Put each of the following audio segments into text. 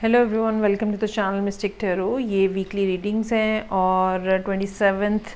Hello everyone, welcome to the channel Mystic Tarot. ये weekly readings हैं और 27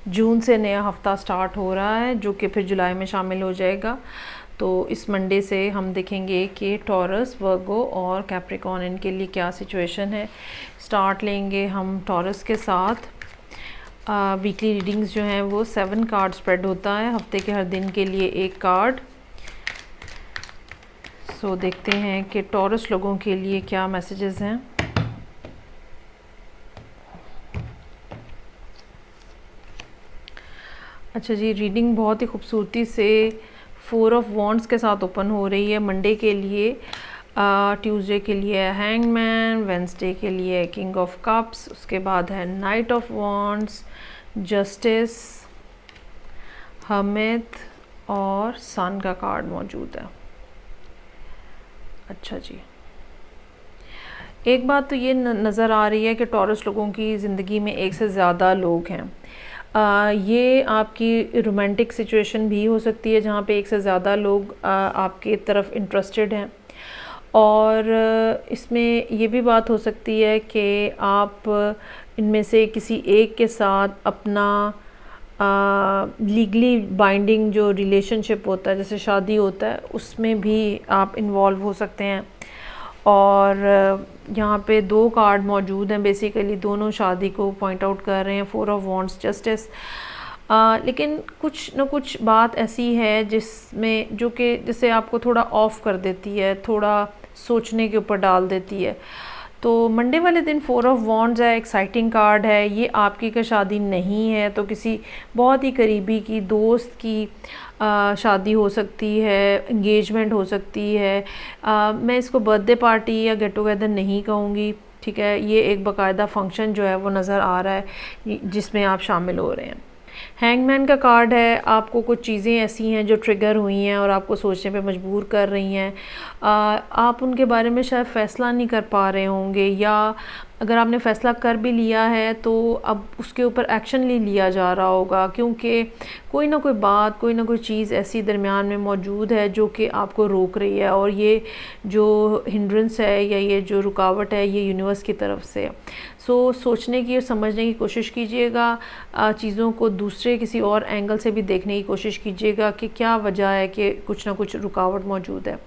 जून से नया हफ्ता स्टार्ट हो रहा है जो कि फिर जुलाई में शामिल हो जाएगा। तो इस मंडे से हम देखेंगे कि टॉरस, वर्गो और कैप्रिकॉर्न इनके लिए क्या सिचुएशन है। स्टार्ट लेंगे हम टॉरस के साथ। वीकली रीडिंग्स जो हैं वो 7 कार्ड स्प्रेड होता है, हफ्ते के हर दिन के लिए एक कार्ड। सो देखते हैं कि टॉरस लोगों के लिए क्या मैसेजेस हैं। अच्छा जी, रीडिंग बहुत ही खूबसूरती से 4 ऑफ वॉन्ड्स के साथ ओपन हो रही है मंडे के लिए। ट्यूसडे के लिए हैंगमैन, वेंसडे के लिए किंग ऑफ कप्स, उसके बाद है knight of wands, justice, hermit और सन का कार्ड मौजूद है। अच्छा जी, एक बात तो ये नज़र आ रही है कि टॉरस लोगों की ज़िंदगी में एक से ज़्यादा लोग हैं। ये आपकी रोमांटिक सिचुएशन भी हो सकती है जहाँ पे एक से ज़्यादा लोग आपके तरफ इंटरेस्टेड हैं, और इसमें ये भी बात हो सकती है कि आप इनमें से किसी एक के साथ अपना लीगली बाइंडिंग जो रिलेशनशिप होता है, जैसे शादी होता है, उसमें भी आप इन्वॉल्व हो सकते हैं। और यहाँ पे 2 कार्ड मौजूद हैं, बेसिकली दोनों शादी को पॉइंट आउट कर रहे हैं, 4 ऑफ वॉन्ड्स, जस्टिस। लेकिन कुछ न कुछ बात ऐसी है जिसमें जो कि जिसे आपको थोड़ा ऑफ कर देती है, थोड़ा सोचने के ऊपर डाल देती है। तो मंडे वाले दिन 4 ऑफ वॉन्ड्स है, एक्साइटिंग कार्ड है। ये आपकी का शादी नहीं है तो किसी बहुत ही करीबी की दोस्त की शादी हो सकती है, एंगेजमेंट हो सकती है। मैं इसको बर्थडे पार्टी या गेट टुगेदर नहीं कहूँगी, ठीक है। ये एक बाकायदा फंक्शन जो है वो नज़र आ रहा है जिसमें आप शामिल हो रहे हैं। हैंगमैन का कार्ड है, आपको कुछ चीज़ें ऐसी हैं जो ट्रिगर हुई हैं और आपको सोचने पे मजबूर कर रही हैं। आप उनके बारे में शायद फ़ैसला नहीं कर पा रहे होंगे, या अगर आपने फ़ैसला कर भी लिया है तो अब उसके ऊपर एक्शन नहीं लिया जा रहा होगा, क्योंकि कोई ना कोई बात, कोई ना कोई चीज़ ऐसी दरमियान में मौजूद है जो कि आपको रोक रही है। और ये जो हिंड्रेंस है या ये जो रुकावट है, ये यूनिवर्स की तरफ से। सोचने की और समझने की कोशिश कीजिएगा, चीज़ों को दूसरे किसी और एंगल से भी देखने की कोशिश कीजिएगा कि क्या वजह है कि कुछ ना कुछ रुकावट मौजूद है।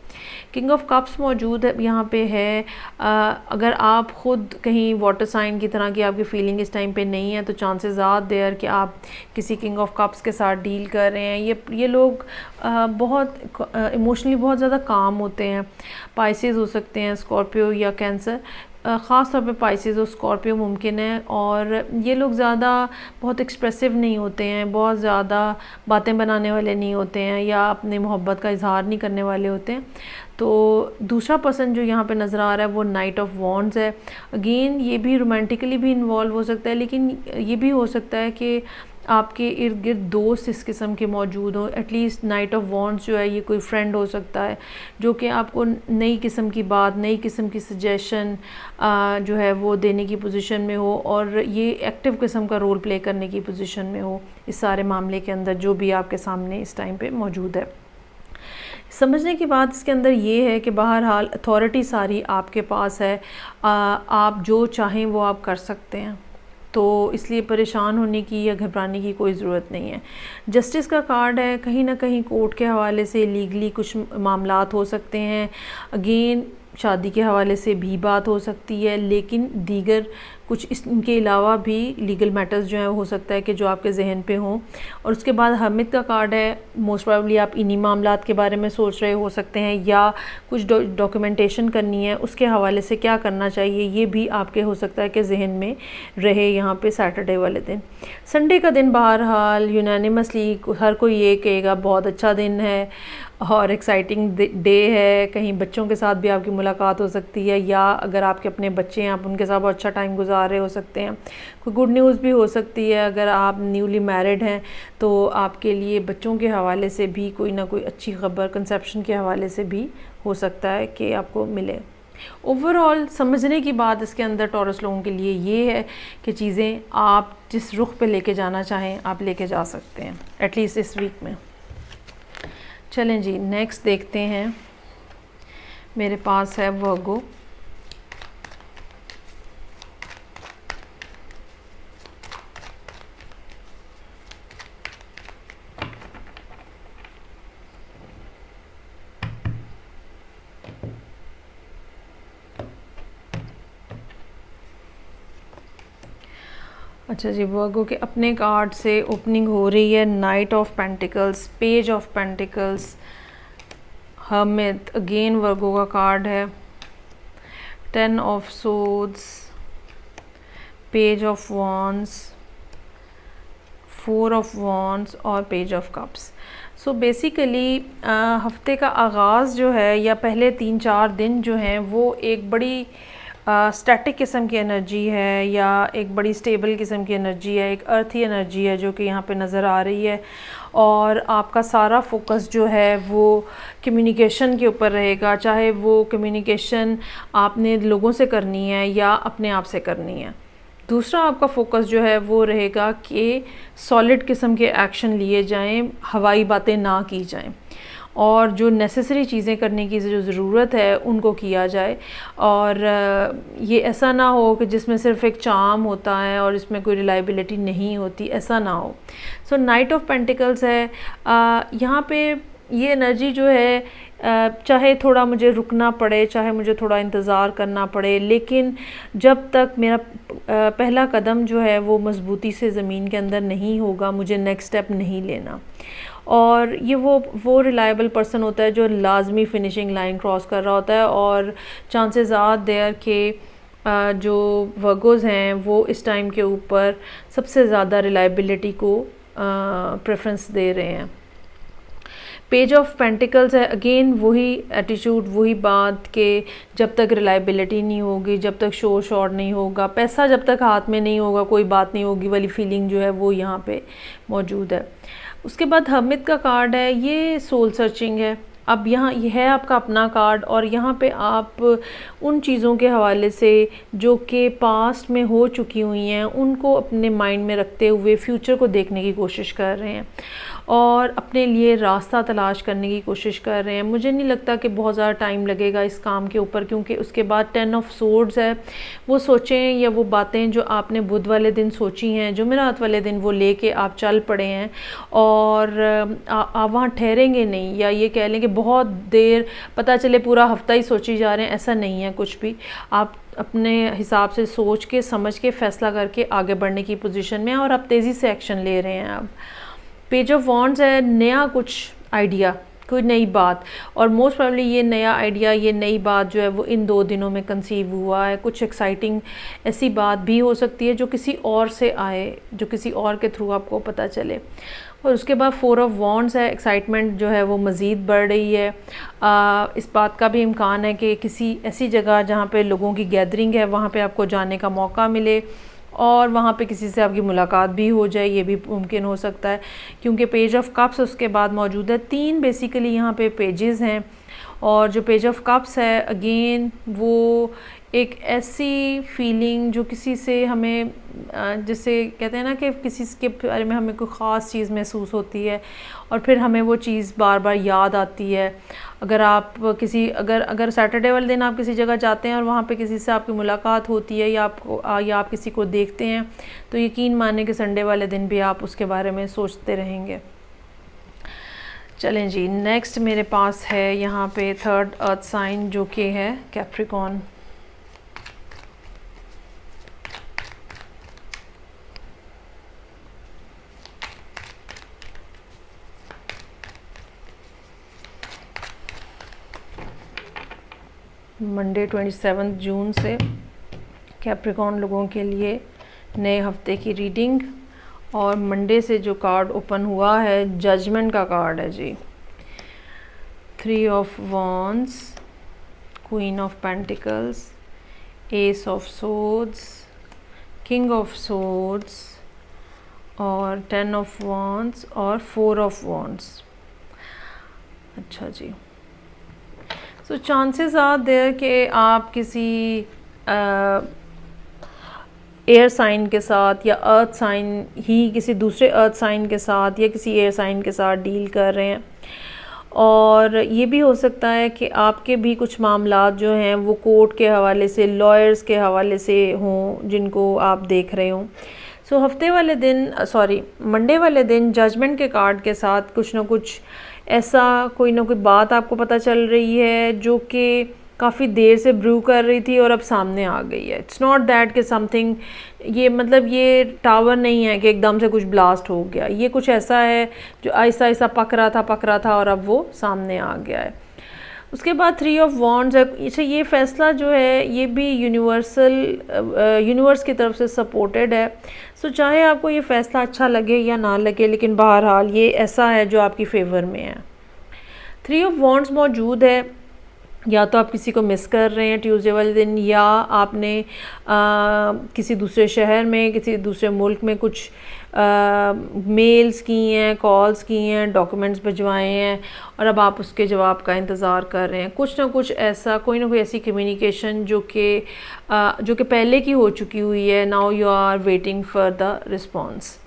किंग ऑफ कप्स मौजूद है यहाँ पे है। अगर आप ख़ुद कहीं वाटर साइन की तरह की आपकी फीलिंग इस टाइम पे नहीं है तो चांसेस आर देयर कि आप किसी किंग ऑफ कप्स के साथ डील कर रहे हैं। ये लोग बहुत इमोशनली बहुत ज़्यादा काम होते हैं। पाइसेस हो सकते हैं, स्कॉर्पियो या कैंसर, ख़ास तौर पे पाइसेस और स्कॉर्पियो मुमकिन है। और ये लोग ज़्यादा बहुत एक्सप्रेसिव नहीं होते हैं, बहुत ज़्यादा बातें बनाने वाले नहीं होते हैं, या अपनी मोहब्बत का इजहार नहीं करने वाले होते हैं। तो दूसरा पर्सन जो यहाँ पे नज़र आ रहा है वो नाइट ऑफ वॉन्ड्स है। अगेन ये भी रोमांटिकली भी इन्वॉल्व हो सकता है, लेकिन ये भी हो सकता है कि आपके इर्द गिर्द दोस्त इस किस्म के मौजूद हो। एटलीस्ट नाइट ऑफ वॉन्ड्स जो है ये कोई फ्रेंड हो सकता है जो कि आपको नई किस्म की बात, नई किस्म की सजेशन जो है वो देने की पोजीशन में हो, और ये एक्टिव किस्म का रोल प्ले करने की पोजीशन में हो इस सारे मामले के अंदर जो भी आपके सामने इस टाइम पे मौजूद है। समझने की बात इसके अंदर ये है कि बहरहाल अथॉरिटी सारी आपके पास है, आप जो चाहें वो आप कर सकते हैं, तो इसलिए परेशान होने की या घबराने की कोई ज़रूरत नहीं है। जस्टिस का कार्ड है, कहीं ना कहीं कोर्ट के हवाले से लीगली कुछ मामलात हो सकते हैं। अगेन शादी के हवाले से भी बात हो सकती है, लेकिन दीगर कुछ इनके अलावा भी लीगल मैटर्स जो हैं हो सकता है कि जो आपके जहन पे हों। और उसके बाद हर्मिट का कार्ड है, मोस्ट प्रोबेबली आप इन्हीं मामलात के बारे में सोच रहे हो सकते हैं, या कुछ डॉक्यूमेंटेशन करनी है उसके हवाले से क्या करना चाहिए ये भी आपके हो सकता है कि जहन में रहे यहाँ पे सैटरडे वाले दिन। संडे का दिन बहरहाल यूनानिमसली हर कोई ये कहेगा बहुत अच्छा दिन है और एक्साइटिंग डे है। कहीं बच्चों के साथ भी आपकी मुलाकात हो सकती है, या अगर आपके अपने बच्चे हैं आप उनके साथ बहुत अच्छा टाइम गुजार रहे हो सकते हैं। कोई गुड न्यूज़ भी हो सकती है, अगर आप न्यूली मैरिड हैं तो आपके लिए बच्चों के हवाले से भी कोई ना कोई अच्छी खबर, कंसेप्शन के हवाले से भी हो सकता है कि आपको मिले। ओवरऑल समझने की बात इसके अंदर टॉरस लोगों के लिए ये है कि चीज़ें आप जिस रुख पे लेके जाना चाहें आप लेके जा सकते हैं, एटलीस्ट इस वीक में। चलें जी, नेक्स्ट देखते हैं। मेरे पास है वर्गो। अच्छा जी, वर्गो के अपने कार्ड से ओपनिंग हो रही है। Knight of pentacles, page of pentacles, hermit, again Virgo का कार्ड है। 10 of swords, page of wands, 4 of wands और page of cups. So basically हफ्ते का आगाज़ जो है या पहले 3-4 दिन जो हैं वो एक बड़ी स्टैटिक किस्म की एनर्जी है या एक बड़ी स्टेबल किस्म की एनर्जी है, एक अर्थी एनर्जी है जो कि यहाँ पे नज़र आ रही है। और आपका सारा फोकस जो है वो कम्युनिकेशन के ऊपर रहेगा, चाहे वो कम्युनिकेशन आपने लोगों से करनी है या अपने आप से करनी है। दूसरा आपका फोकस जो है वो रहेगा कि सॉलिड किस्म के एक्शन लिए जाएं, हवाई बातें ना की जाएं और जो नेसेसरी चीज़ें करने की जो ज़रूरत है उनको किया जाए। और ये ऐसा ना हो कि जिसमें सिर्फ एक चार्म होता है और इसमें कोई रिलायबिलिटी नहीं होती, ऐसा ना हो। सो नाइट ऑफ पेंटिकल्स है, यहाँ पे ये एनर्जी जो है, चाहे थोड़ा मुझे रुकना पड़े, चाहे मुझे थोड़ा इंतज़ार करना पड़े, लेकिन जब तक मेरा पहला कदम जो है वो मज़बूती से ज़मीन के अंदर नहीं होगा, मुझे नेक्स्ट स्टेप नहीं लेना। और ये वो रिलायबल पर्सन होता है जो लाजमी फिनिशिंग लाइन क्रॉस कर रहा होता है। और चांसेस आर देयर के जो वर्गोज़ हैं वो इस टाइम के ऊपर सबसे ज़्यादा रिलायबिलिटी को प्रेफरेंस दे रहे हैं। पेज ऑफ पेंटिकल्स है, अगेन वही एटीट्यूड, वही बात कि जब तक रिलायबिलिटी नहीं होगी, जब तक शोर शॉर नहीं होगा, पैसा जब तक हाथ में नहीं होगा, कोई बात नहीं होगी वाली फीलिंग जो है वो यहाँ पे मौजूद है। उसके बाद हर्मिट का कार्ड है, ये सोल सर्चिंग है। अब यहाँ ये है आपका अपना कार्ड और यहाँ पे आप उन चीज़ों के हवाले से जो कि पास्ट में हो चुकी हुई हैं उनको अपने माइंड में रखते हुए फ्यूचर को देखने की कोशिश कर रहे हैं और अपने लिए रास्ता तलाश करने की कोशिश कर रहे हैं। मुझे नहीं लगता कि बहुत ज़्यादा टाइम लगेगा इस काम के ऊपर, क्योंकि उसके बाद 10 ऑफ सोर्ड्स है। वो सोचें या वो बातें जो आपने बुध वाले दिन सोची हैं, जुमेरात वाले दिन वो लेके आप चल पड़े हैं और आप वहाँ ठहरेंगे नहीं, या ये कह लें कि बहुत देर पता चले पूरा हफ्ता ही सोची जा रहे हैं, ऐसा नहीं है कुछ भी। आप अपने हिसाब से सोच के समझ के फ़ैसला करके आगे बढ़ने की पोजीशन में हैं और आप तेज़ी से एक्शन ले रहे हैं। अब पेज ऑफ वॉन्ड्स है, नया कुछ आइडिया, कोई नई बात, और मोस्ट प्रोबेबली ये नया आइडिया, ये नई बात जो है वो इन 2 दिनों में कंसीव हुआ है। कुछ एक्साइटिंग ऐसी बात भी हो सकती है जो किसी और से आए, जो किसी और के थ्रू आपको पता चले। और उसके बाद 4 ऑफ वॉन्ड्स है, एक्साइटमेंट जो है वो मज़ीद बढ़ रही है। इस बात का भी इम्कान है कि किसी ऐसी जगह जहाँ पे लोगों की गैदरिंग है वहाँ पे आपको जाने का मौका मिले और वहाँ पे किसी से आपकी मुलाकात भी हो जाए, ये भी मुमकिन हो सकता है, क्योंकि पेज ऑफ कप्स उसके बाद मौजूद है। 3 बेसिकली यहाँ पे पेजेस हैं और जो पेज ऑफ कप्स है अगेन वो एक ऐसी फीलिंग जो किसी से हमें, जिसे कहते हैं ना कि किसी के बारे में हमें कोई ख़ास चीज़ महसूस होती है और फिर हमें वो चीज़ बार बार याद आती है। अगर आप किसी अगर सैटरडे वाले दिन आप किसी जगह जाते हैं और वहाँ पे किसी से आपकी मुलाकात होती है या आप किसी को देखते हैं, तो यकीन माने कि संडे वाले दिन भी आप उसके बारे में सोचते रहेंगे। चलें जी, नेक्स्ट मेरे पास है यहाँ पे 3rd अर्थ साइन जो कि है कैप्रिकॉर्न। मंडे 27 जून से कैप्रिकॉर्न लोगों के लिए नए हफ्ते की रीडिंग, और मंडे से जो कार्ड ओपन हुआ है जजमेंट का कार्ड है जी। 3 of wands, queen of pentacles, S of swords, king of swords और 10 ऑफ वॉन्ड्स और 4 ऑफ वॉन्ड्स। अच्छा जी, सो चांसेस आर देयर कि आप किसी एयर साइन के साथ या अर्थ साइन ही किसी दूसरे अर्थ साइन के साथ या किसी एयर साइन के साथ डील कर रहे हैं, और ये भी हो सकता है कि आपके भी कुछ मामलात जो हैं वो कोर्ट के हवाले से, लॉयर्स के हवाले से हों जिनको आप देख रहे हों। सो हफ्ते वाले दिन, मंडे वाले दिन जजमेंट के कार्ड के साथ कुछ ना कुछ ऐसा कोई ना कोई बात आपको पता चल रही है जो कि काफ़ी देर से ब्रू कर रही थी और अब सामने आ गई है। इट्स नॉट दैट कि समथिंग, ये मतलब ये टावर नहीं है कि एकदम से कुछ ब्लास्ट हो गया, ये कुछ ऐसा है जो आहिस्ता आहिस्ता पक रहा था और अब वो सामने आ गया है। उसके बाद 3 ऑफ वॉन्ड्स है। अच्छा, ये फ़ैसला जो है ये भी यूनिवर्स की तरफ से सपोर्टेड है। सो चाहे आपको ये फ़ैसला अच्छा लगे या ना लगे, लेकिन बहरहाल ये ऐसा है जो आपकी फ़ेवर में है। 3 ऑफ वॉन्ड्स मौजूद है। या तो आप किसी को मिस कर रहे हैं ट्यूसडे वाले दिन, या आपने किसी दूसरे शहर में, किसी दूसरे मुल्क में कुछ मेल्स की हैं, कॉल्स की हैं, डॉक्यूमेंट्स भिजवाए हैं और अब आप उसके जवाब का इंतज़ार कर रहे हैं। कुछ ना कुछ ऐसा, कोई ना कोई ऐसी कम्युनिकेशन जो कि पहले की हो चुकी हुई है। Now you are waiting for the response.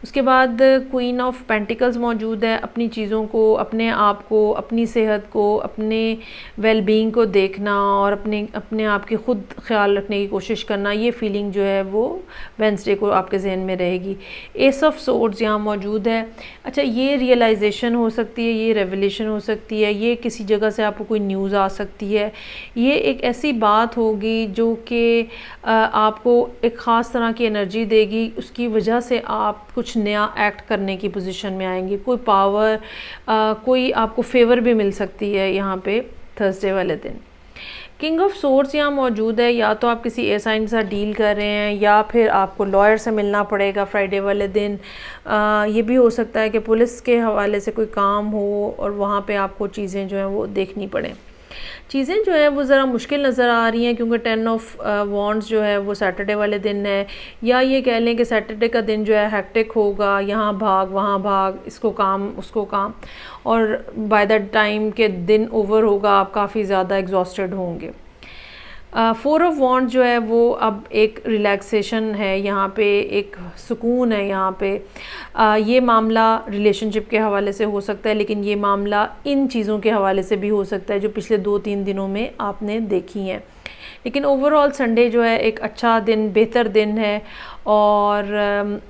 उसके बाद क्वीन ऑफ पेंटिकल्स मौजूद है। अपनी चीज़ों को, अपने आप को, अपनी सेहत को, अपने वेलबींग को देखना और अपने आप की ख़ुद ख्याल रखने की कोशिश करना, ये फीलिंग जो है वो वेंसडे को आपके जहन में रहेगी। एस ऑफ सोर्ड्स यहाँ मौजूद है। अच्छा, ये रियलाइजेशन हो सकती है, ये रेवलेशन हो सकती है, ये किसी जगह से आपको कोई न्यूज़ आ सकती है। ये एक ऐसी बात होगी जो कि आपको एक ख़ास तरह की एनर्जी देगी, उसकी वजह से आप कुछ नया एक्ट करने की पोजीशन में आएंगे। कोई पावर, कोई आपको फेवर भी मिल सकती है यहाँ पे थर्सडे वाले दिन। किंग ऑफ सोर्ड्स यहाँ मौजूद है। या तो आप किसी एयर साइन के साथ डील कर रहे हैं या फिर आपको लॉयर से मिलना पड़ेगा फ्राइडे वाले दिन। ये भी हो सकता है कि पुलिस के हवाले से कोई काम हो और वहाँ पे आपको चीज़ें जो हैं वो देखनी पड़ें। चीज़ें जो है वो ज़रा मुश्किल नज़र आ रही हैं क्योंकि 10 ऑफ वॉन्ड्स जो है वो सैटरडे वाले दिन है। या ये कह लें कि सैटरडे का दिन जो है हेक्टिक होगा, यहाँ भाग वहाँ भाग, इसको काम उसको काम, और बाय द टाइम के दिन ओवर होगा आप काफ़ी ज़्यादा एग्जॉस्टेड होंगे। 4 ऑफ वॉन्ड्स जो है वो अब एक रिलैक्सेशन है, यहाँ पे एक सुकून है यहाँ पे। ये मामला रिलेशनशिप के हवाले से हो सकता है, लेकिन ये मामला इन चीज़ों के हवाले से भी हो सकता है जो पिछले 2-3 दिनों में आपने देखी हैं। लेकिन ओवरऑल संडे जो है एक अच्छा दिन, बेहतर दिन है। और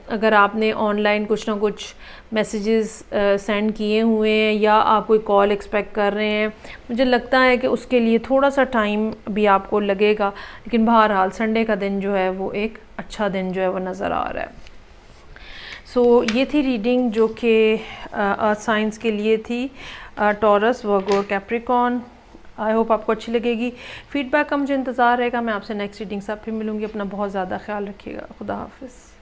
अगर आपने ऑनलाइन कुछ ना कुछ मैसेजेस सेंड किए हुए हैं या आप कोई कॉल एक्सपेक्ट कर रहे हैं, मुझे लगता है कि उसके लिए थोड़ा सा टाइम भी आपको लगेगा, लेकिन बहरहाल संडे का दिन जो है वो एक अच्छा दिन जो है वो नज़र आ रहा है। सो ये थी रीडिंग जो कि अर्थ साइंस के लिए थी, टॉरस, वर्गो और कैप्रिकॉर्न। आई होप आपको अच्छी लगेगी। फीडबैक का मुझे इंतज़ार रहेगा। मैं आपसे नेक्स्ट रीडिंग से फिर मिलूँगी। अपना बहुत ज़्यादा ख्याल रखिएगा। खुदा हाफिज़।